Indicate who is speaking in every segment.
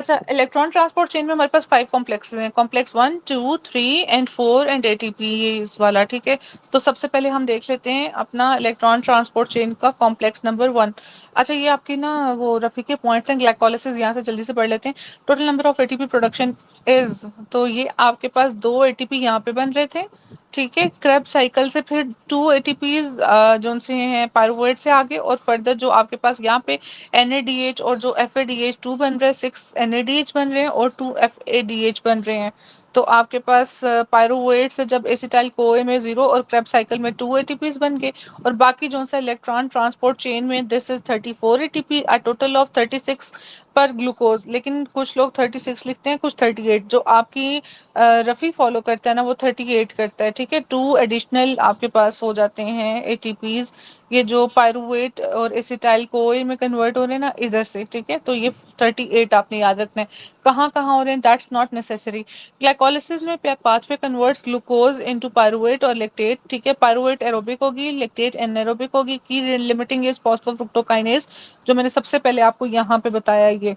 Speaker 1: अच्छा, electron transport chain में हमारे पास 5 कॉम्प्लेक्सेस हैं, कॉम्प्लेक्स 1, 2, 3 एंड 4 एंड एटीपी वाला, ठीक है। तो सबसे पहले हम देख लेते हैं अपना इलेक्ट्रॉन ट्रांसपोर्ट चेन का कॉम्प्लेक्स नंबर 1। अच्छा, ये आपकी ना वो रफी के पॉइंट्स हैं, ग्लाइकोलाइसिस यहाँ से जल्दी से पढ़ लेते हैं। Total number of ATP production is, तो ये आपके पास 2 एटीपी यहाँ पे बन रहे थे, ठीक है। क्रेब्स साइकिल से फिर 2 एटीपीज जो उनसे हैं पायरुवेट से आगे, और फर्दर जो आपके पास यहाँ पे NADH और जो FADH2 बन रहे हैं, 6 NADH बन रहे हैं और 2 FADH बन रहे हैं। तो आपके पास पायरुवेट से जब एसिटाइल कोए में 0 और क्रेब साइकिल में 2 एटीपीज बन गए, और बाकी जो सा इलेक्ट्रॉन ट्रांसपोर्ट चेन में this is 34 ATP, a total of 36 पर ग्लूकोज। लेकिन कुछ लोग 36 लिखते हैं, कुछ 38। जो आपकी रफ़ी फॉलो करता है ना वो 38 करता है, ठीक है। 2 एडिशनल आपके पास हो जाते हैं एटीपीज, ये जो पायरुवेट और एसिटाइल कोए में कन्वर्ट हो रहे हैं ना इधर से, ठीक है। तो ये 38 आपने याद रखना है। कहाँ कहाँ हो रहे हैं दैट्स नॉट नेसेसरी। ग्लाइकोलिसिस में pathway converts glucose into pyruvate और लैक्टेट, ठीक है। पायरुवेट एरोबिक होगी, लैक्टेट एनारोबिक होगी। की लिमिटिंग इज फॉस्फोफ्रुक्टोकाइनेज, जो मैंने सबसे पहले आपको यहाँ पे बताया, ये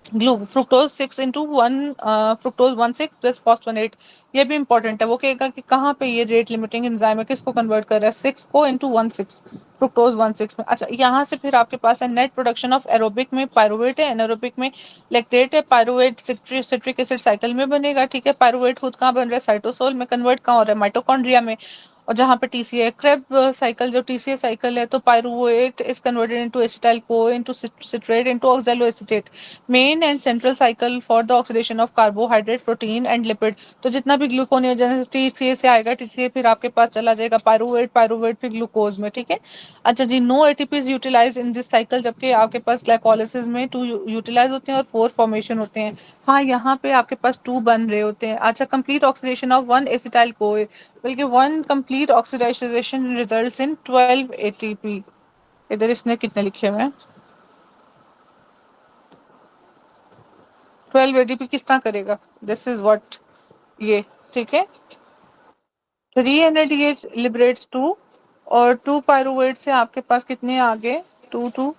Speaker 1: फ्रुक्टोज 6 into 1 फ्रुक्टोज 1,6 प्लस फॉस्फोनेट। ये भी इंपॉर्टेंट है, वो कहेगा कि कहाँ पे ये रेट लिमिटिंग एंजाइम है, किसको कन्वर्ट कर रहा है, 6 को into 1,6 फ्रुक्टोज 1,6 में। अच्छा, यहाँ से फिर आपके पास है नेट प्रोडक्शन ऑफ एरोबिक में पायरुवेट है, एनारोबिक में लैक्टेट है। पायरुवेट सिट्रिक एसिड साइकिल में बनेगा, ठीक है। पायरुवेट खुद कहाँ बन रहा है, साइटोसोल में। कन्वर्ट कहाँ हो रहा है, माइटोकॉन्ड्रिया में। और जहाँ पे TCA है, क्रेब साइकिल जो TCA साइकिल है, तो pyruvate is converted into acetyl co into citrate into oxaloacetate. Main and central cycle for the oxidation of carbohydrate, protein and lipid. तो जितना भी ग्लूकोनियोजेनेसिस TCA से आएगा, TCA फिर आपके पास चला जाएगा पायरुवेट, पायरुवेट फिर ग्लूकोज में, ठीक है। अच्छा जी, no ATPs utilize in this cycle, जबकि आपके पास ग्लाइकोलिसिस में 2 यूटिलाइज होते हैं और 4 फॉर्मेशन होते हैं। हाँ, यहाँ पे आपके पास 2 बन रहे होते हैं। अच्छा, complete oxidation of 1 acetyl CoA, बल्कि 1 complete oxidisation results in 12 ATP. इधर इसने कितने लिखे हुए हैं, 12 एटीपी किस तरह करेगा, दिस इज व्हाट, ये, ठीक है। 3 NADH लिबरेट्स 2, और 2 पायरुवेट से आपके पास कितने आ गए, 2 2,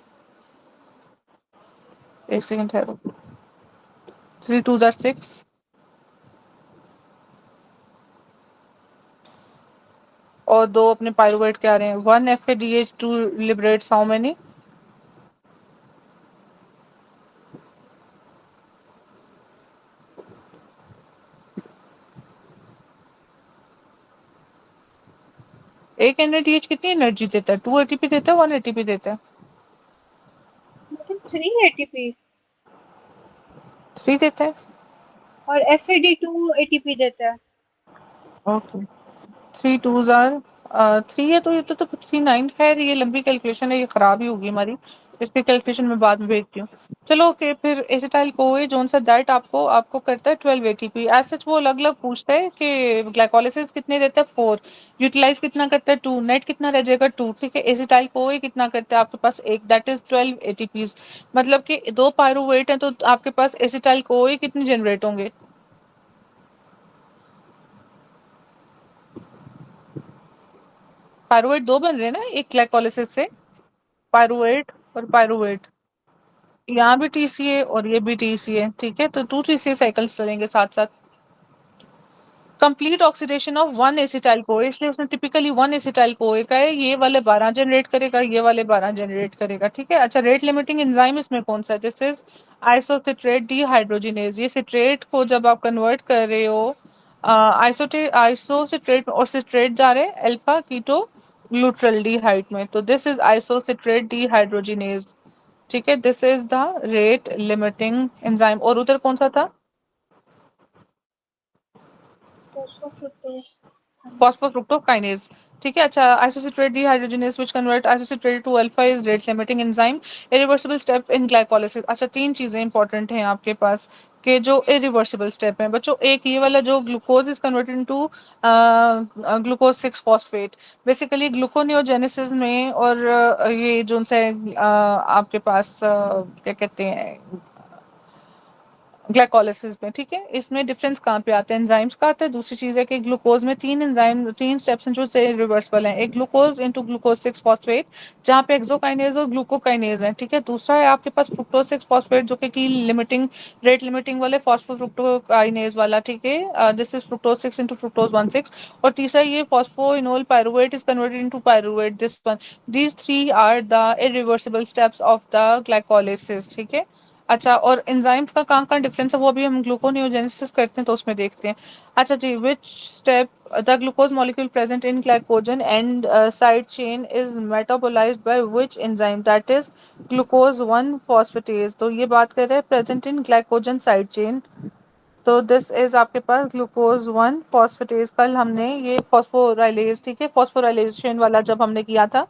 Speaker 1: एक सेकंड है, 3 2 जार 6, और 2 अपने पायरुवेट के आ रहे हैं। 1 FADH2 लिबरेट्स हाउ मेनी, एक NADH कितनी एनर्जी देता है, 2 ATP देता है, 1 ATP देता है,
Speaker 2: 3 ATP
Speaker 1: 3 देता है।
Speaker 2: और FAD2 ATP देता है।
Speaker 1: ओके, 3 2 जार 3 है, तो ये तो 3 9 है। ये लंबी कैलकुलेशन है, ये खराब ही होगी हमारी, इसकी कैलकुलेशन मैं बाद में भेजती हूँ। चलो ओके, फिर एसिटाइल कोए जोन सा दैट आपको आपको करता है 12 एटीपी। एज सच वो अलग अलग पूछता है कि ग्लाइकोलिसिस कितने देता है, 4, यूटिलाइज कितना करता है, 2, नेट कितना रह जाएगा, 2, ठीक है। एसिटाइल कोए कितना करता है आपके पास, एक, दैट इज 12 एटीपीज। मतलब कि 2 पायरुवेट है, तो आपके पास एसिटाइल कोए कितने जनरेट होंगे, पायरुवेट 2 बन रहे हैं ना एक ग्लाइकोलिसिस से, पायरुवेट और पायरुवेट। यहाँ भी TCA और ये भी TCA, ठीक है। तो 2 TCA साइकिल्स चलेंगे साथ साथ। Complete oxidation of 1 acetyl CoA, इसलिए उसने टिपिकली 1 एसिटाइल कोए का है, ये वाले 12 जनरेट करेगा, ये वाले 12 जनरेट करेगा, ठीक है। अच्छा, रेट लिमिटिंग एंजाइम इसमें कौन सा है, दिस इज आइसोसिट्रेट डिहाइड्रोजिनेज। ये सिट्रेट को जब आप कन्वर्ट कर रहे हो, आइसोसिट्रेट और सिट्रेट जा रहे हैं अल्फा कीटो ग्लूट्रल्डिहाइड में, तो दिस इज आइसोसिट्रेट डिहाइड्रोजिनेज, ठीक है। This is the rate limiting enzyme. और उधर कौन सा था, फॉस्फोफ्रुक्टोकाइनेज, ठीक है। अच्छा, isocitrate dehydrogenase which convert isocitrate to alpha is rate limiting enzyme. Irreversible step in glycolysis. अच्छा, 3 चीजें इंपॉर्टेंट हैं आपके पास के जो इरिवर्सिबल स्टेप हैं बच्चों। एक ये वाला जो glucose is converted into glucose 6 phosphate, basically gluconeogenesis में। और ये जो से आपके पास क्या कहते हैं, ग्लाइकोलिसिस में, ठीक है। इसमें डिफरेंस कहाँ पे आता है, एंजाइम्स का आता है। दूसरी चीज है कि ग्लूकोज में तीन एंजाइम, तीन स्टेप्स हैं जो से रिवर्सिबल हैं। एक ग्लूकोज इनटू ग्लूकोज 6 फॉस्फेट, जहाँ पे एक्सोकाइनेज और ग्लूकोकाइनेज है, ठीक है। दूसरा है आपके पास फ्रुक्टोज 6 फॉस्फेट, जो कि लिमिटिंग, रेट लिमिटिंग वाले फॉस्फोफ्रुक्टोकाइनेज वाला, ठीक है। This is fructose 6 into fructose 1,6। और तीसरा ये phosphoenol pyruvate is converted into pyruvate, this one. These three are the irreversible steps of the glycolysis, ठीक है। अच्छा, और एंजाइम्स का कहाँ कहाँ डिफरेंस है वो अभी हम ग्लूकोनियोजेनेसिस करते हैं तो उसमें देखते हैं। अच्छा जी, which step the glucose molecule present in glycogen and side chain is metabolized by which enzyme, that is glucose 1 phosphatase. तो ये बात कर रहे हैं present in glycogen side chain. तो दिस इज आपके पास ग्लूकोज 1 फॉस्फेटेज। कल हमने ये फॉस्फोराइलेज, ठीक है, फॉस्फोराइलेशन वाला जब हमने किया था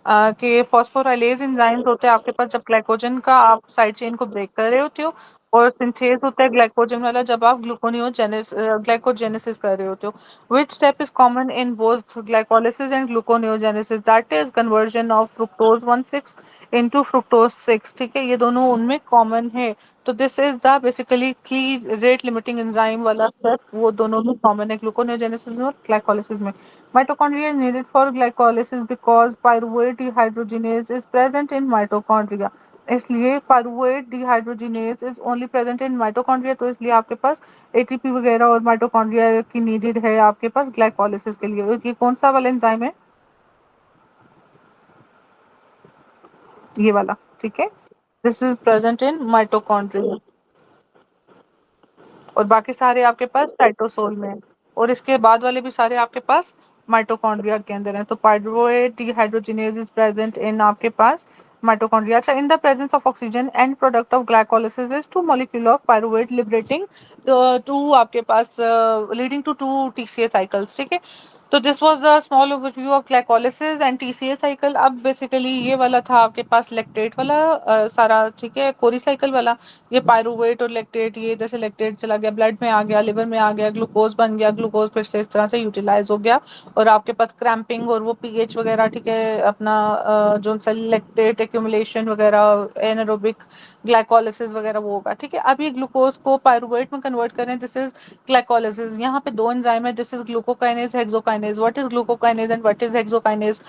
Speaker 1: कि फॉस्फोराइलेज एंजाइम्स होते हैं आपके पास जब ग्लाइकोजन का आप साइड चेन को ब्रेक कर रहे होते हो, और सिंथेज होता है ग्लाइकोजन वाला जब आप ग्लाइकोजेनेसिस कर रहे होते हो। which step is common in both glycolysis and gluconeogenesis, that is conversion of fructose 1,6 into fructose 6, ठीक है। ये दोनों उनमें कॉमन है। तो दिस इज द बेसिकली की रेट लिमिटिंग एंजाइम वाला स्टेप, वो दोनों में कॉमन है ग्लूकोनेोजेनेसिस में और ग्लाइकोलिसिस में। Mitochondria is needed for glycolysis because pyruvate dehydrogenase is present in mitochondria, इसलिए pyruvate dehydrogenase is only present in mitochondria. तो इसलिए आपके पास एटीपी वगैरह और माइटोकॉन्ड्रिया की नीडेड है आपके पास ग्लाइकोलिसिस के लिए। ये कौन सा वाला एंजाइम है, ये वाला, ठीक है। This is present in mitochondria, और बाकी सारे आपके पास साइटोसोल में है, और इसके बाद वाले भी सारे आपके पास माइटोकॉन्ड्रिया के अंदर हैं। तो pyruvate dehydrogenase is present in आपके पास माइटोकॉन्ड्रिया। अच्छा, in the presence of oxygen end product of glycolysis is two molecule of pyruvate liberating to आपके पास leading to to TCA cycles, ठीक है। तो this was the small overview of glycolysis and TCA cycle. अब basically ये वाला था आपके पास लैक्टेट वाला सारा, ठीक है, कोरी साइकिल वाला। ये पायरुवेट और लैक्टेट, ये जैसे लैक्टेट चला गया ब्लड में आ गया, लिवर में आ गया, ग्लूकोज बन गया, ग्लूकोज फिर से इस तरह से यूटिलाइज हो गया, और आपके पास क्रैम्पिंग और वो पीएच वगैरह, ठीक है, अपना जो सा लैक्टेट एक्यूमुलेशन वगैरह, एनारोबिक ग्लाइकोलिसिस वगैरह वो होगा, ठीक है। अब ये ग्लूकोज को पायरुवेट में कन्वर्ट करें, दिस इज ग्लाइकोलिसिस। यहाँ पे दो एंजाइम है, this is glucokinase, hexokinase. What is glucokinase and what is hexokinase.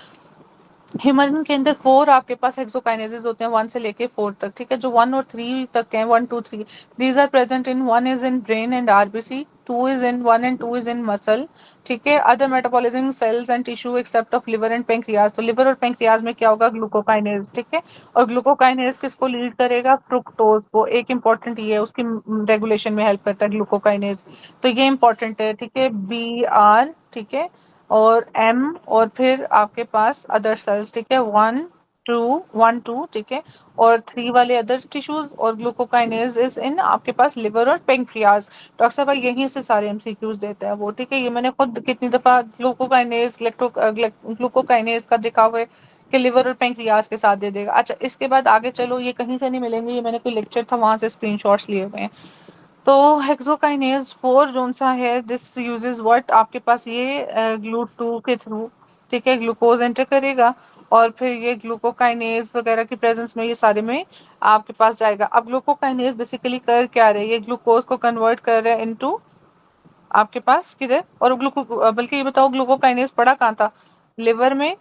Speaker 1: Human के अंदर 4 आपके पास हेक्सोकाइनेजेस होते हैं, 1 से लेके 4 तक, ठीक है। जो 1 और 3 तक हैं, 1 2 3, these are present in, 1 is in brain and RBC, 2 is in, 1 and 2 is in muscle, ठीक है। Other metabolism cells and tissue except of liver and pancreas. तो लिवर और पेंक्रियाज में क्या होगा, ग्लूकोकाइनेज, ठीक है। और ग्लूकोकाइनेज किसको लीड करेगा, फ्रुक्टोज को। एक इंपॉर्टेंट ये है, उसकी रेगुलेशन में हेल्प करता है ग्लूकोकाइनेज। तो ये इंपॉर्टेंट है, ठीक है, बी आर, ठीक है, और एम, और फिर आपके पास अदर सेल्स, ठीक है, 1 2 1 2, ठीक है, और 3 वाले अदर टिश्यूज, और ग्लूकोकाइनेज इज इन आपके पास लिवर और पेंक्रियाज। डॉक्टर साहब भाई यहीं से सारे एमसीक्यूज देते हैं वो, ठीक है। ये मैंने खुद कितनी दफा ग्लूकोकाइनेज ग्लूकोकाइनेज का देखा हुआ है कि लिवर और पेंक्रियाज के साथ दे देगा। अच्छा, इसके बाद आगे चलो, ये कहीं से नहीं मिलेंगे, ये मैंने कोई लेक्चर था वहां से स्क्रीनशॉट्स लिए हुए हैं। तो हेक्सोकाइनेज 4 जोन सा है, दिस यूजेस व्हाट, आपके पास ये ग्लू 2 के थ्रू, ठीक है, ग्लूकोज एंटर करेगा, और फिर ये ग्लूकोकाइनेज वगैरह की प्रेजेंस में ये सारे में आपके पास जाएगा। अब ग्लूकोकाइनेज बेसिकली कर क्या रहे हैं, ये ग्लूकोज को कन्वर्ट कर रहे हैं इनटू आपके पास किधर, और ग्लूको, बल्कि ये बताओ ग्लूकोकाइनेज पड़ा कहाँ था, लिवर में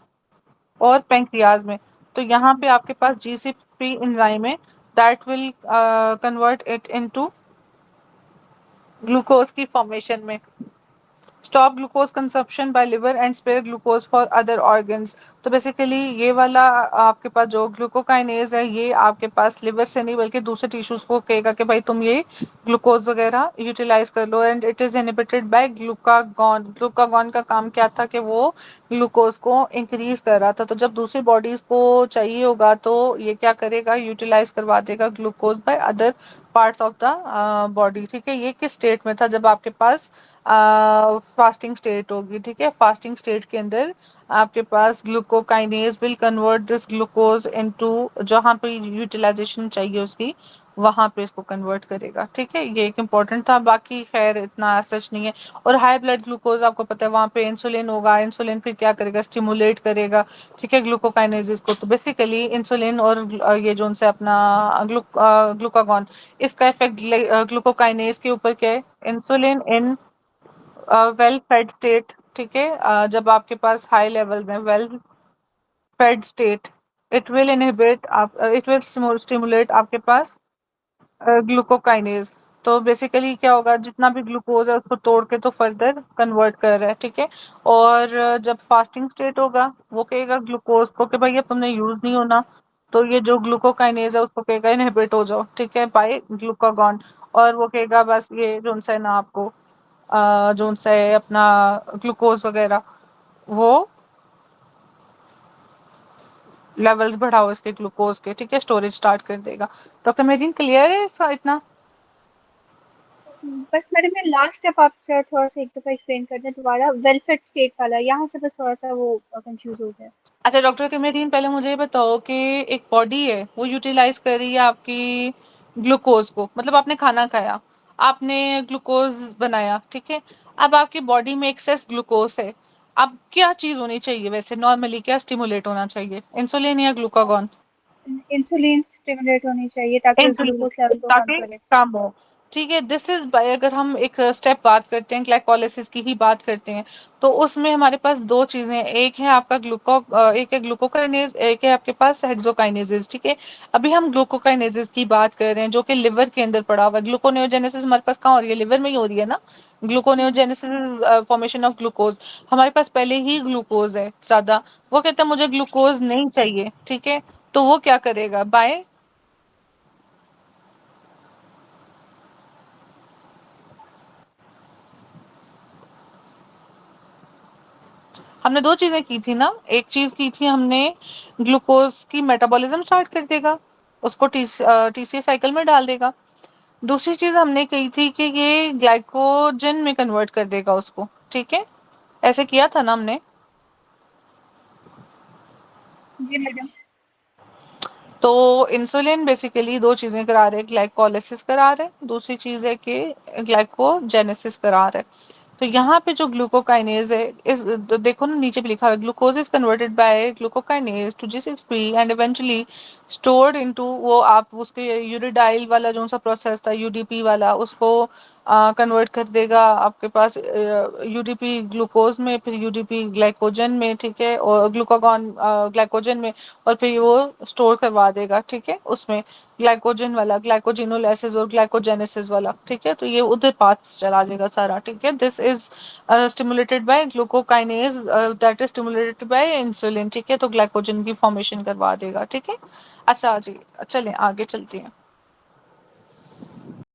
Speaker 1: और पेंक्रियाज में। तो यहाँ पे आपके पास जीसीपी एंजाइम है, that will convert it into glucose की फॉर्मेशन में। Stop glucose consumption by liver and spare glucose for other organs. तो बेसिकली ये वाला आपके पास जो ग्लूकोकाइनेज है, ये आपके पास लिवर से नहीं बल्कि दूसरे टिश्यूज को कहेगा कि भाई तुम ये ग्लूकोज वगैरह यूटिलाइज कर लो, and it is inhibited by glucagon. Glucagon का काम क्या था कि वो ग्लूकोज को इंक्रीज कर रहा था। तो जब दूसरी बॉडीज को चाहिए होगा तो ये क्या करेगा, यूटिलाइज करवा देगा glucose by other parts of the body, ठीक है। ये किस स्टेट में था, जब आपके पास फास्टिंग स्टेट होगी, ठीक है। फास्टिंग स्टेट के अंदर आपके पास glucokinase will convert this glucose into, जहाँ पे यूटिलाइजेशन चाहिए उसकी वहां पे इसको कन्वर्ट करेगा। ठीक है, ये एक इम्पोर्टेंट था, बाकी खैर इतना सच नहीं है। और हाई ब्लड ग्लूकोज आपको पता है वहां पे इंसुलिन होगा, इंसुलिन फिर क्या करेगा, स्टिमुलेट करेगा, ठीक है, ग्लूकोकाइनेसिस को। तो बेसिकली इंसुलिन और ये जो उनसे अपना ग्लूकागॉन, इसका इफेक्ट ग्लूकोकाइनेस के ऊपर क्या है, insulin in well fade state, ठीक है, जब आपके पास हाई लेवल में well fade state, it will inhibit आप इट विल स्टिमुलेट आपके पास ग्लूकोकाइनेज। तो बेसिकली क्या होगा, जितना भी ग्लूकोज है उसको तोड़ के तो फर्दर कन्वर्ट कर रहा है। ठीक है, और जब फास्टिंग स्टेट होगा वो कहेगा ग्लूकोज को कि भाई अब तुमने यूज नहीं होना, तो ये जो ग्लूकोकाइनेज है उसको कहेगा इनहिबिट हो जाओ, ठीक है, बाय ग्लूकागॉन। और वो कहेगा बस ये जो है ना आपको जो है अपना ग्लूकोज वगैरह वो लेवल्स बढ़ाओ इसके ग्लूकोज के, ठीक है, स्टोरेज स्टार्ट कर देगा। डॉक्टर मेरीन क्लियर है इसका इतना?
Speaker 2: बस मैडम मैं लास्ट स्टेप आप सर थोड़ा सा एक दफा एक्सप्लेन कर दें दोबारा, वेलफेड स्टेट वाला, यहाँ से बस थोड़ा सा वो कंफ्यूज हो गया।
Speaker 1: अच्छा डॉक्टर कमरीन, पहले मुझे ये बताओ कि एक बॉडी है वो यूटिलाइज कर रही है आपकी ग्लूकोज को, मतलब आपने खाना खाया, आपने ग्लूकोज बनाया, ठीक है, अब आपकी बॉडी में एक्सेस ग्लूकोज है, अब क्या चीज होनी चाहिए वैसे नॉर्मली, क्या स्टिमुलेट होना चाहिए, इंसुलिन या ग्लूकागॉन?
Speaker 2: इंसुलिन स्टिमुलेट होनी चाहिए ताकि उस
Speaker 1: इंसुलिन,
Speaker 2: ग्लूकोज लेवल को कम
Speaker 1: ताकि
Speaker 2: करे।
Speaker 1: कम हो। ठीक है, दिस इज बाय, अगर हम एक स्टेप बात करते हैं ग्लाइकोलिसिस की ही बात करते हैं, तो उसमें हमारे पास दो चीजें हैं, एक है आपका एक है ग्लूकोकाइनेज, एक है आपके पास हेक्सोकाइनेजेस। ठीक है, अभी हम ग्लूकोकाइनेजेस की बात कर रहे हैं जो कि लिवर के अंदर पड़ा हुआ है। ग्लूकोनेओजेनेसिस हमारे पास कहाँ हो रही है, लिवर में ही हो रही है ना। ग्लूकोनेओजेनेसिस फॉर्मेशन ऑफ ग्लूकोज, हमारे पास पहले ही ग्लूकोज है ज्यादा, वो कहता है मुझे ग्लूकोज नहीं चाहिए, ठीक है, तो वो क्या करेगा, बाय, हमने दो चीजें की थी ना, एक चीज की थी हमने ग्लूकोज की मेटाबॉलिज्म स्टार्ट कर देगा, उसको टीसीए साइकिल में डाल देगा। दूसरी चीज हमने कही थी कि ये ग्लाइकोजन में कन्वर्ट कर देगा उसको, ठीक है, ऐसे किया था ना हमने।
Speaker 2: जी मैडम।
Speaker 1: तो इंसुलिन बेसिकली दो चीजें करा रहे हैं, ग्लाइकोलिसिस करा रहे हैं, दूसरी चीज है कि ग्लाइकोजेनेसिस करा रहे हैं। तो यहाँ पे जो ग्लूकोकाइनेज है, इस तो देखो ना नीचे भी लिखा हुआ है, glucose is converted by glucokinase to G6P and eventually stored into, वो आप उसके यूरिडाइल वाला जो सा प्रोसेस था यूडीपी वाला, उसको कन्वर्ट कर देगा आपके पास यूडीपी ग्लूकोज में, फिर यूडीपी ग्लाइकोजन में, ठीक है, और ग्लूकागॉन ग्लाइकोजन में, और फिर वो स्टोर करवा देगा, ठीक है, उसमें ग्लाइकोजन वाला, ग्लाइकोजिनोलाइसिस और ग्लाइकोजेनेसिस वाला, ठीक है, तो ये उधर पाथ चला जाएगा सारा। ठीक है, this is stimulated by glucokinase that is stimulated by insulin, ठीक है, तो ग्लाइकोजन की फॉर्मेशन करवा देगा। ठीक है, अच्छा जी, चलें आगे चलते हैं।